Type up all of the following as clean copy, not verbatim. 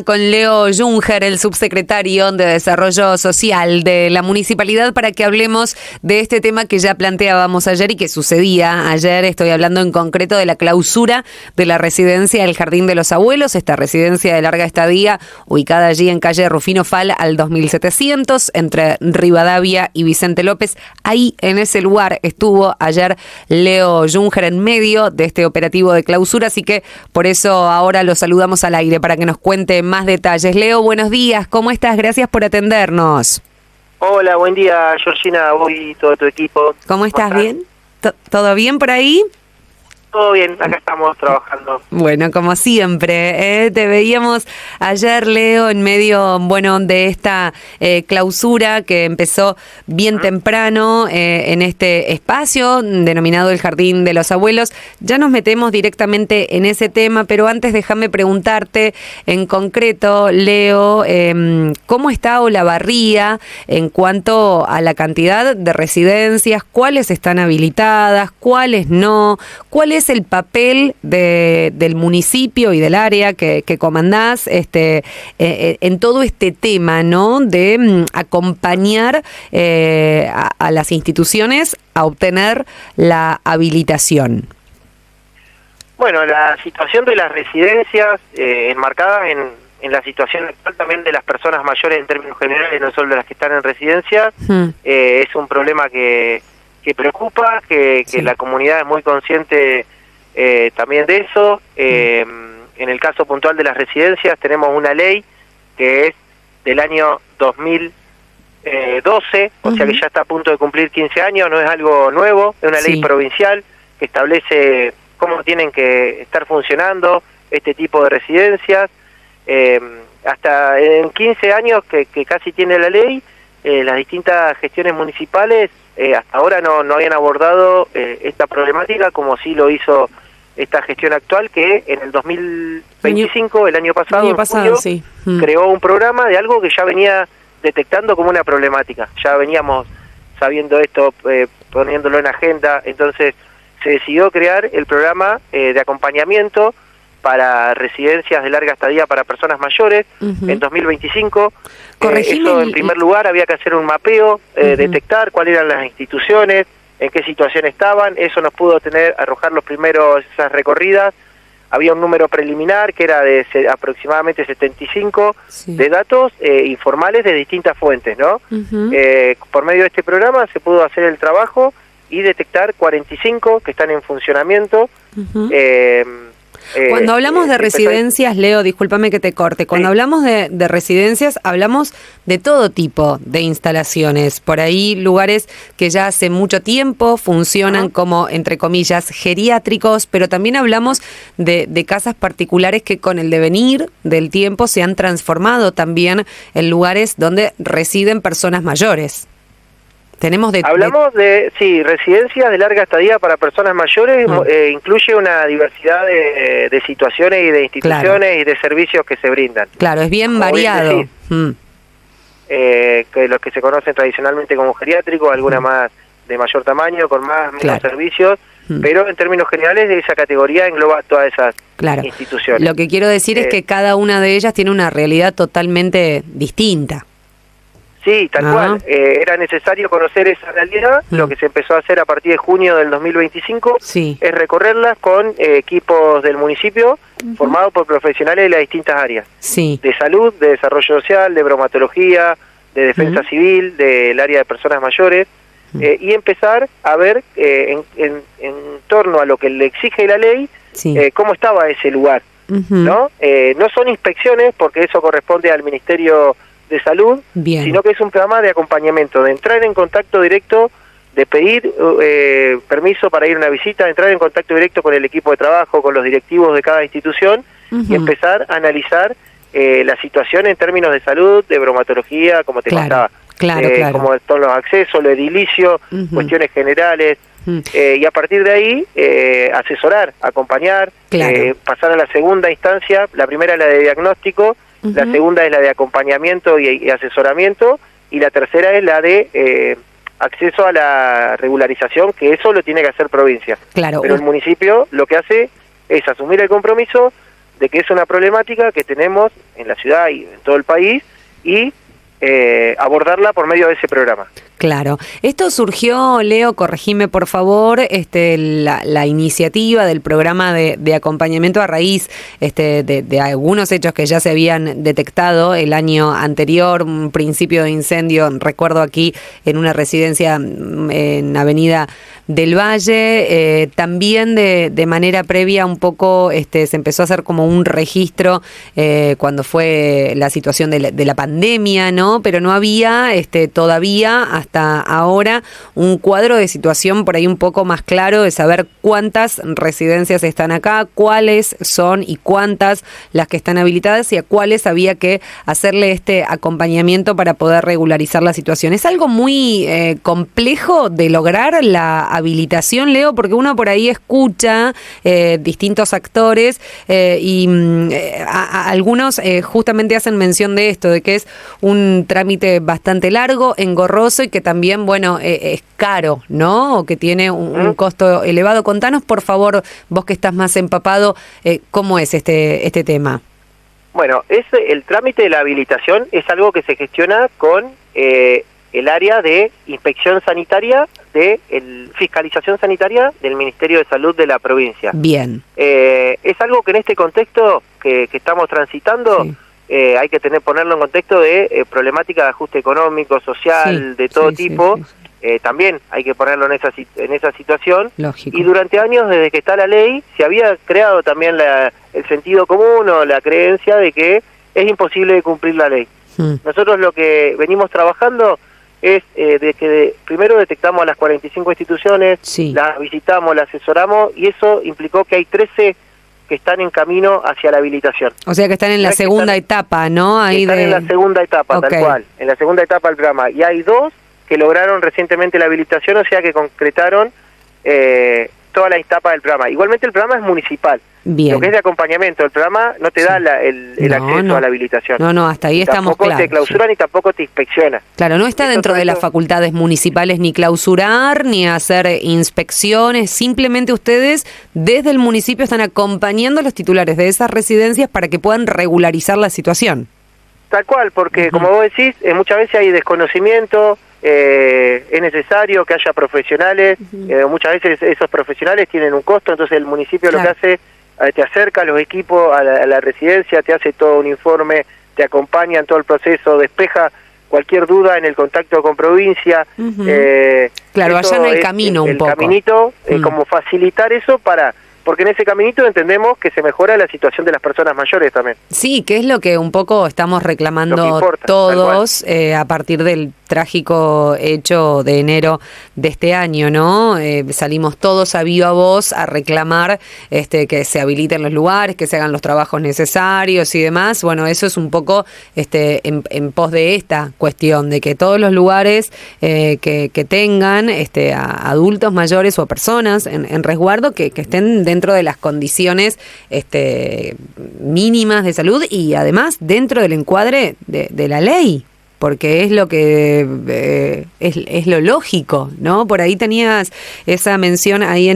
Con Leo Junger, el subsecretario de Desarrollo Social de la Municipalidad, para que hablemos de este tema que ya planteábamos ayer y que sucedía ayer. Estoy hablando en concreto de la clausura de la residencia del Jardín de los Abuelos, esta residencia de larga estadía ubicada allí en calle Rufino Fal al 2700, entre Rivadavia y Vicente López. Ahí, en ese lugar, estuvo ayer Leo Junger en medio de este operativo de clausura, así que por eso ahora lo saludamos al aire para que nos cuente más detalles. Leo, buenos días, ¿cómo estás? Gracias por atendernos. Hola, buen día, Georgina, vos y todo tu equipo. ¿Cómo estás? ¿Bien? ¿Todo bien por ahí? Todo bien, acá estamos trabajando. Bueno, como siempre, te veíamos ayer, Leo, en medio, de esta clausura que empezó bien temprano en este espacio denominado el Jardín de los Abuelos. Ya nos metemos directamente en ese tema, pero antes déjame preguntarte en concreto, Leo, ¿cómo está Olavarría en cuanto a la cantidad de residencias? ¿Cuáles están habilitadas? ¿Cuáles no? ¿Cuál es el papel del municipio y del área que comandás en todo este tema, ¿no? De acompañar a las instituciones a obtener la habilitación. Bueno, la situación de las residencias enmarcada en la situación actual también de las personas mayores en términos generales, no solo de las que están en residencia, es un problema que preocupa, que sí. La comunidad es muy consciente también de eso. En el caso puntual de las residencias tenemos una ley que es del año 2012, o sea que ya está a punto de cumplir 15 años, no es algo nuevo, es una ley provincial que establece cómo tienen que estar funcionando este tipo de residencias. Hasta en 15 años que casi tiene la ley, las distintas gestiones municipales hasta ahora no habían abordado esta problemática como sí lo hizo esta gestión actual, que en el 2025, el año pasado, julio, creó un programa de algo que ya venía detectando como una problemática. Ya veníamos sabiendo esto, poniéndolo en agenda, entonces se decidió crear el programa de acompañamiento para residencias de larga estadía para personas mayores en 2025. Eso en primer lugar había que hacer un mapeo, detectar cuáles eran las instituciones, en qué situación estaban. Eso nos pudo arrojar esas recorridas. Había un número preliminar que era de aproximadamente 75 de datos informales de distintas fuentes, ¿no? Por medio de este programa se pudo hacer el trabajo y detectar 45 que están en funcionamiento. Cuando hablamos de residencias, Leo, discúlpame que te corte, cuando hablamos de residencias, hablamos de todo tipo de instalaciones. Por ahí lugares que ya hace mucho tiempo funcionan como, entre comillas, geriátricos, pero también hablamos de casas particulares que con el devenir del tiempo se han transformado también en lugares donde residen personas mayores. Hablamos de residencias de larga estadía para personas mayores, incluye una diversidad de situaciones y de instituciones y de servicios que se brindan. Claro, es bien variado. Que los que se conocen tradicionalmente como geriátricos, alguna más de mayor tamaño, con menos servicios, pero en términos generales esa categoría engloba todas esas instituciones. Lo que quiero decir es que cada una de ellas tiene una realidad totalmente distinta. Sí, tal cual. Era necesario conocer esa realidad. Lo que se empezó a hacer a partir de junio del 2025 es recorrerlas con equipos del municipio formados por profesionales de las distintas áreas. De salud, de desarrollo social, de bromatología, de defensa civil, del área de personas mayores, y empezar a ver en torno a lo que le exige la ley, cómo estaba ese lugar. ¿No? No son inspecciones, porque eso corresponde al Ministerio de Salud, sino que es un programa de acompañamiento, de entrar en contacto directo, de pedir permiso para ir a una visita, de entrar en contacto directo con el equipo de trabajo, con los directivos de cada institución y empezar a analizar la situación en términos de salud, de bromatología, como te contaba, como todos los accesos, lo edilicio, cuestiones generales, y a partir de ahí asesorar, acompañar, pasar a la segunda instancia. La primera es la de diagnóstico, la segunda es la de acompañamiento y asesoramiento, y la tercera es la de acceso a la regularización, que eso lo tiene que hacer provincia. Pero el municipio lo que hace es asumir el compromiso de que es una problemática que tenemos en la ciudad y en todo el país, y abordarla por medio de ese programa. Claro. Esto surgió, Leo, corregime por favor, la iniciativa del programa de acompañamiento a raíz de algunos hechos que ya se habían detectado el año anterior, un principio de incendio, recuerdo aquí en una residencia en Avenida del Valle, también de manera previa un poco se empezó a hacer como un registro cuando fue la situación de la pandemia, ¿no? Pero no había todavía hasta ahora un cuadro de situación por ahí un poco más claro de saber cuántas residencias están acá, cuáles son y cuántas las que están habilitadas y a cuáles había que hacerle este acompañamiento para poder regularizar la situación. Es algo muy complejo de lograr la habilitación, Leo, porque uno por ahí escucha distintos actores algunos justamente hacen mención de esto, de que es un trámite bastante largo, engorroso y que también, bueno, es caro, ¿no? O que tiene un costo elevado. Contanos, por favor, vos que estás más empapado, ¿cómo es este tema? Bueno, el trámite de la habilitación es algo que se gestiona con el área de inspección sanitaria, fiscalización sanitaria del Ministerio de Salud de la provincia. Bien. Es algo que en este contexto que estamos transitando, sí, hay que ponerlo en contexto de problemática de ajuste económico, social, sí, de todo tipo. Sí, sí. También hay que ponerlo en esa situación. Lógico. Y durante años, desde que está la ley, se había creado también el sentido común o la creencia de que es imposible de cumplir la ley. Nosotros lo que venimos trabajando es de que primero detectamos a las 45 instituciones, sí, las visitamos, las asesoramos, y eso implicó que hay 13 que están en camino hacia la habilitación. O sea que están en la segunda etapa, ¿no? Ahí están en la segunda etapa, okay, tal cual, en la segunda etapa del programa. Y hay 2 que lograron recientemente la habilitación, o sea que concretaron toda la etapa del programa. Igualmente el programa es municipal. Bien. Lo que es de acompañamiento, el programa no te da el acceso a la habilitación. No, hasta ahí estamos claros. Tampoco te clausura ni tampoco te inspecciona. Claro, no está dentro de las facultades municipales ni clausurar, ni hacer inspecciones. Simplemente ustedes desde el municipio están acompañando a los titulares de esas residencias para que puedan regularizar la situación. Tal cual, porque como vos decís, muchas veces hay desconocimiento, es necesario que haya profesionales, muchas veces esos profesionales tienen un costo, entonces el municipio lo que hace, te acerca a los equipos, a la residencia, te hace todo un informe, te acompaña en todo el proceso, despeja cualquier duda en el contacto con provincia. Claro, allá en el camino un poco. El caminito, como facilitar eso porque en ese caminito entendemos que se mejora la situación de las personas mayores también. Sí, que es lo que un poco estamos reclamando importa, todos a partir del trágico hecho de enero de este año, ¿no? Salimos todos a viva voz a reclamar que se habiliten los lugares, que se hagan los trabajos necesarios y demás. Bueno, eso es un poco en pos de esta cuestión, de que todos los lugares que tengan a adultos mayores o a personas en resguardo que estén dentro de las condiciones mínimas de salud y además dentro del encuadre de la ley, porque es lo que es lo lógico, ¿no? Por ahí tenías esa mención ahí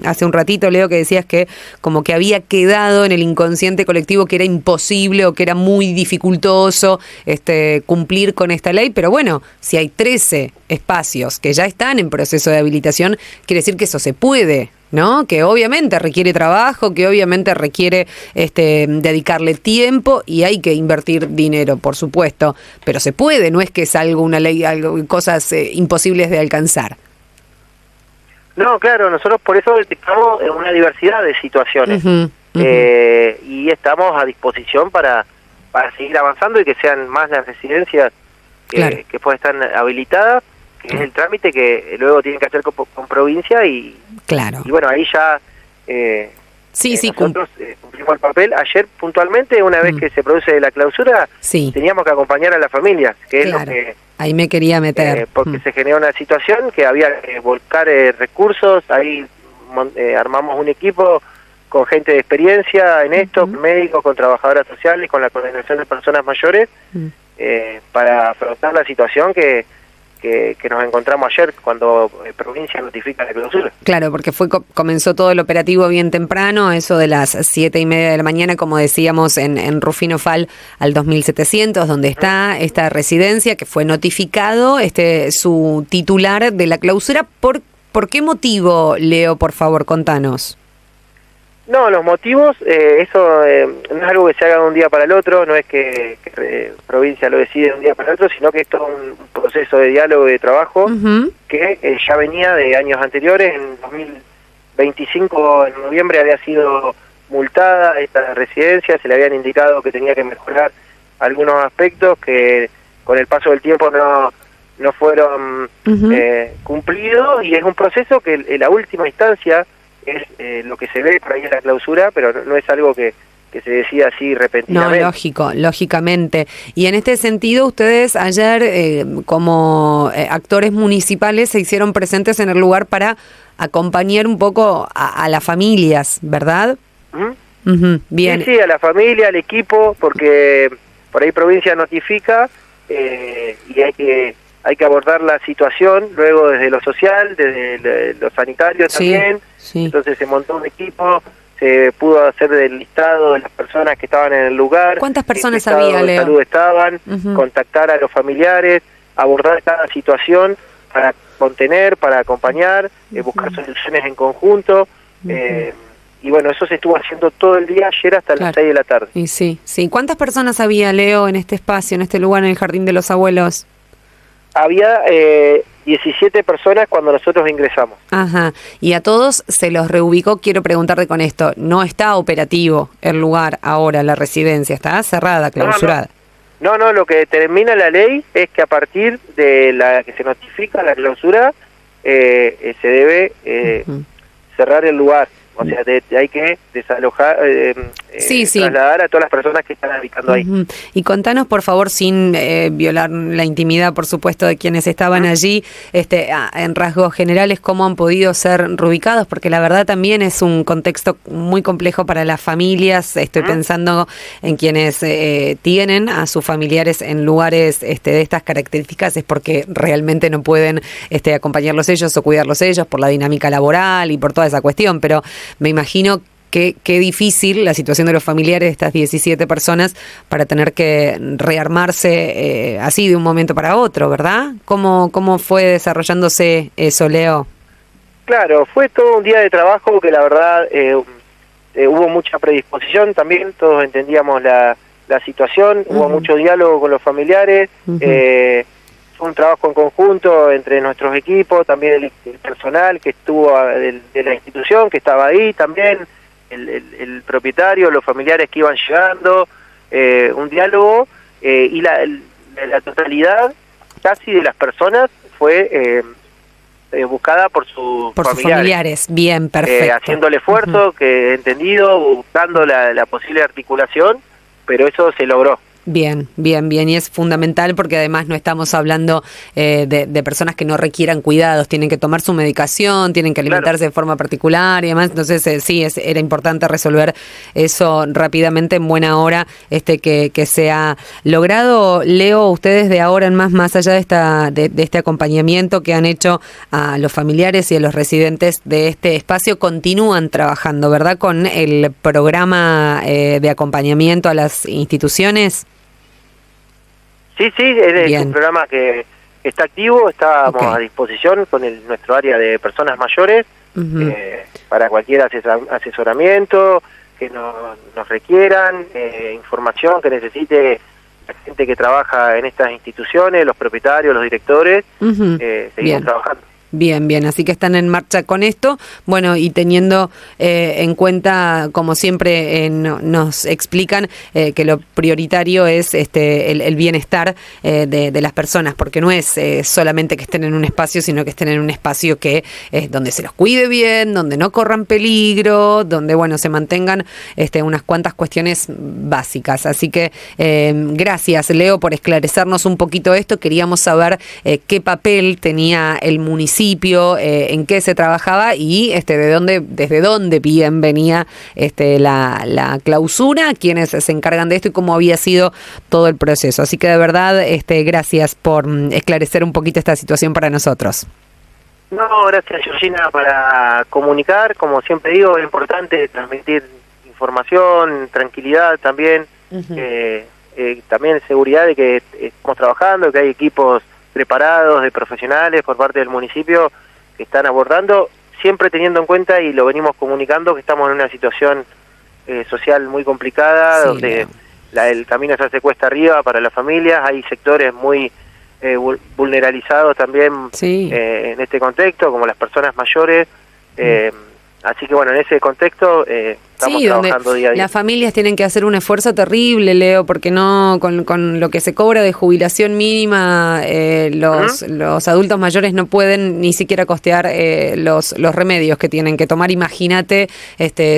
hace un ratito, Leo, que decías que como que había quedado en el inconsciente colectivo que era imposible o que era muy dificultoso cumplir con esta ley, pero bueno, si hay 13 espacios que ya están en proceso de habilitación, quiere decir que eso se puede, ¿no? Que obviamente requiere trabajo, que obviamente requiere dedicarle tiempo y hay que invertir dinero, por supuesto, pero se puede, no es que es una ley, cosas imposibles de alcanzar. No, claro, nosotros por eso detectamos una diversidad de situaciones y estamos a disposición para seguir avanzando y que sean más las residencias que puedan estar habilitadas, que es el trámite que luego tienen que hacer con provincia y bueno, ahí ya nosotros cumplimos el papel. Ayer puntualmente, una vez que se produce la clausura, teníamos que acompañar a las familias, que es lo que ahí me quería meter. Porque se generó una situación que había que volcar recursos, ahí armamos un equipo con gente de experiencia en esto, médicos, con trabajadoras sociales, con la coordinación de personas mayores, para afrontar la situación que que nos encontramos ayer cuando provincia notifica la clausura. Claro, porque comenzó todo el operativo bien temprano, eso de las 7:30 de la mañana, como decíamos, en Rufino Fal al 2700, donde está esta residencia, que fue notificado su titular de la clausura. ¿Por qué motivo, Leo, por favor, contanos? No, los motivos, eso no es algo que se haga de un día para el otro, no es que provincia lo decide de un día para el otro, sino que esto es un proceso de diálogo y de trabajo que ya venía de años anteriores. En 2025, en noviembre, había sido multada esta residencia, se le habían indicado que tenía que mejorar algunos aspectos que con el paso del tiempo no fueron cumplidos, y es un proceso que en la última instancia es lo que se ve por ahí en la clausura, pero no es algo que se decida así repentinamente. No, lógicamente. Y en este sentido, ustedes ayer, como actores municipales, se hicieron presentes en el lugar para acompañar un poco a las familias, ¿verdad? Bien. Sí, a la familia, al equipo, porque por ahí provincia notifica y hay que abordar la situación luego desde lo social, desde lo sanitario también. Sí. Entonces se montó un equipo, se pudo hacer del listado de las personas que estaban en el lugar. ¿Cuántas personas había, Leo? De salud estaban, contactar a los familiares, abordar cada situación para contener, para acompañar, buscar soluciones en conjunto. Y bueno, eso se estuvo haciendo todo el día, ayer hasta las 6 de la tarde. Y sí. ¿Cuántas personas había, Leo, en este espacio, en este lugar, en el Jardín de los Abuelos? Había 17 personas cuando nosotros ingresamos. Ajá. Y a todos se los reubicó. Quiero preguntarte con esto, ¿no está operativo el lugar ahora, la residencia? ¿Está cerrada, clausurada? No, lo que determina la ley es que a partir de la que se notifica la clausura, se debe cerrar el lugar. O sea, hay que desalojar, trasladar a todas las personas que están habitando ahí. Y contanos, por favor, sin violar la intimidad, por supuesto, de quienes estaban allí, en rasgos generales, cómo han podido ser reubicados, porque la verdad también es un contexto muy complejo para las familias. Estoy pensando en quienes tienen a sus familiares en lugares de estas características, es porque realmente no pueden acompañarlos ellos o cuidarlos ellos por la dinámica laboral y por toda esa cuestión, pero me imagino qué difícil la situación de los familiares de estas 17 personas para tener que rearmarse así de un momento para otro, ¿verdad? ¿Cómo fue desarrollándose eso, Leo? Claro, fue todo un día de trabajo que la verdad hubo mucha predisposición también, todos entendíamos la situación, hubo mucho diálogo con los familiares, fue un trabajo en conjunto entre nuestros equipos, también el personal que estuvo de la institución, que estaba ahí también, el propietario, los familiares que iban llegando, un diálogo, y la totalidad casi de las personas fue buscada por sus familiares. Bien, perfecto. Haciendo el esfuerzo, que entendido, buscando la posible articulación, pero eso se logró. Bien, y es fundamental porque además no estamos hablando de personas que no requieran cuidados, tienen que tomar su medicación, tienen que alimentarse de forma particular y demás, entonces era importante resolver eso rápidamente en buena hora, que se ha logrado. Leo, ustedes de ahora en más allá de este acompañamiento que han hecho a los familiares y a los residentes de este espacio, continúan trabajando, ¿verdad?, con el programa de acompañamiento a las instituciones. Sí, es un programa que está activo, estamos a disposición con nuestro área de personas mayores para cualquier asesoramiento que nos requieran, información que necesite la gente que trabaja en estas instituciones, los propietarios, los directores, seguimos trabajando. Bien, así que están en marcha con esto, bueno, y teniendo en cuenta, como siempre nos explican, que lo prioritario es el bienestar de las personas, porque no es solamente que estén en un espacio, sino que estén en un espacio que donde se los cuide bien, donde no corran peligro, donde, bueno, se mantengan unas cuantas cuestiones básicas. Así que gracias, Leo, por esclarecernos un poquito esto. Queríamos saber qué papel tenía el municipio municipio, en qué se trabajaba y desde dónde bien venía la clausura, quiénes se encargan de esto y cómo había sido todo el proceso. Así que de verdad, gracias por esclarecer un poquito esta situación para nosotros. No, gracias Georgina para comunicar, como siempre digo, es importante transmitir información, tranquilidad también, también seguridad de que estamos trabajando, que hay equipos preparados de profesionales por parte del municipio que están abordando, siempre teniendo en cuenta, y lo venimos comunicando, que estamos en una situación social muy complicada, sí, donde el camino se hace cuesta arriba para las familias, hay sectores muy vulnerabilizados también, sí, en este contexto, como las personas mayores, así que bueno, en ese contexto estamos trabajando día a día. Las familias tienen que hacer un esfuerzo terrible, Leo, porque no con lo que se cobra de jubilación mínima, los adultos mayores no pueden ni siquiera costear los remedios que tienen que tomar. Imagínate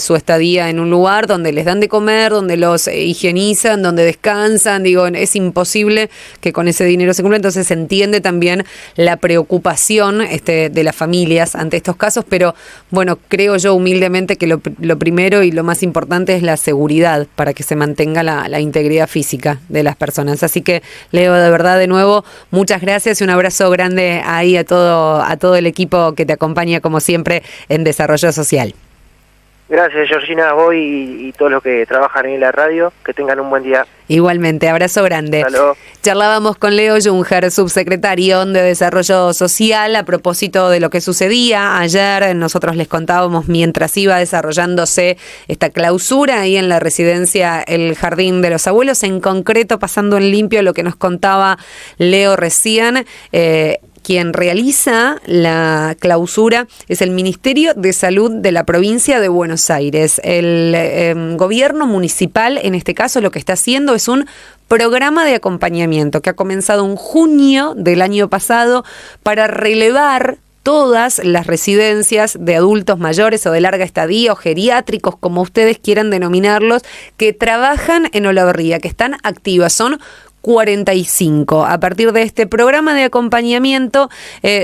su estadía en un lugar donde les dan de comer, donde los higienizan, donde descansan. Digo, es imposible que con ese dinero se cumpla. Entonces se entiende también la preocupación de las familias ante estos casos, pero bueno, creo yo humildemente que lo primero y lo más importante es la seguridad para que se mantenga la integridad física de las personas. Así que, Leo, de verdad, de nuevo, muchas gracias y un abrazo grande ahí a todo el equipo que te acompaña, como siempre, en Desarrollo Social. Gracias, Georgina, a vos y todos los que trabajan en la radio. Que tengan un buen día. Igualmente, abrazo grande. Salud. Charlábamos con Leo Junger, subsecretario de Desarrollo Social, a propósito de lo que sucedía ayer. Nosotros les contábamos mientras iba desarrollándose esta clausura ahí en la residencia El Jardín de los Abuelos, en concreto pasando en limpio lo que nos contaba Leo recién. Quien realiza la clausura es el Ministerio de Salud de la provincia de Buenos Aires. El gobierno municipal, en este caso, lo que está haciendo es un programa de acompañamiento que ha comenzado en junio del año pasado para relevar todas las residencias de adultos mayores o de larga estadía o geriátricos, como ustedes quieran denominarlos, que trabajan en Olavarría, que están activas. Son 45. A partir de este programa de acompañamiento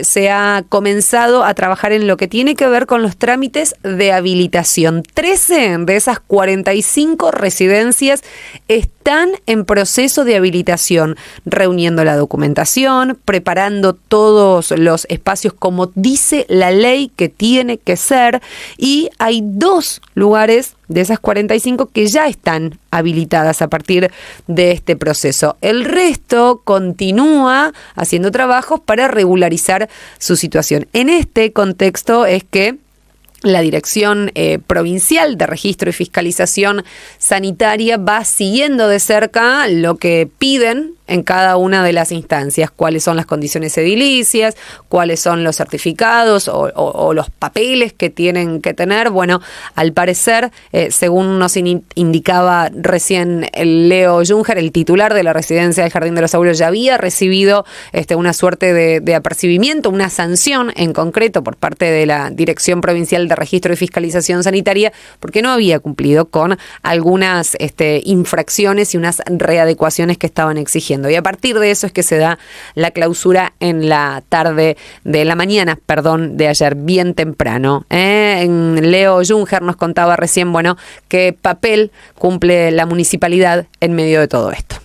se ha comenzado a trabajar en lo que tiene que ver con los trámites de habilitación. 13 de esas 45 residencias están en proceso de habilitación, reuniendo la documentación, preparando todos los espacios como dice la ley que tiene que ser, y hay 2 lugares de esas 45 que ya están habilitadas a partir de este proceso. El resto continúa haciendo trabajos para regularizar su situación. En este contexto es que la Dirección Provincial de Registro y Fiscalización Sanitaria va siguiendo de cerca lo que piden en cada una de las instancias, cuáles son las condiciones edilicias, cuáles son los certificados o los papeles que tienen que tener. Bueno, al parecer, según nos indicaba recién el Leo Junger, el titular de la residencia del Jardín de los Abuelos, ya había recibido una suerte de apercibimiento, una sanción en concreto por parte de la Dirección Provincial de Registro y Fiscalización Sanitaria, porque no había cumplido con algunas infracciones y unas readecuaciones que estaban exigiendo. Y a partir de eso es que se da la clausura en la mañana de ayer, bien temprano. Leo Junger nos contaba recién, qué papel cumple la municipalidad en medio de todo esto.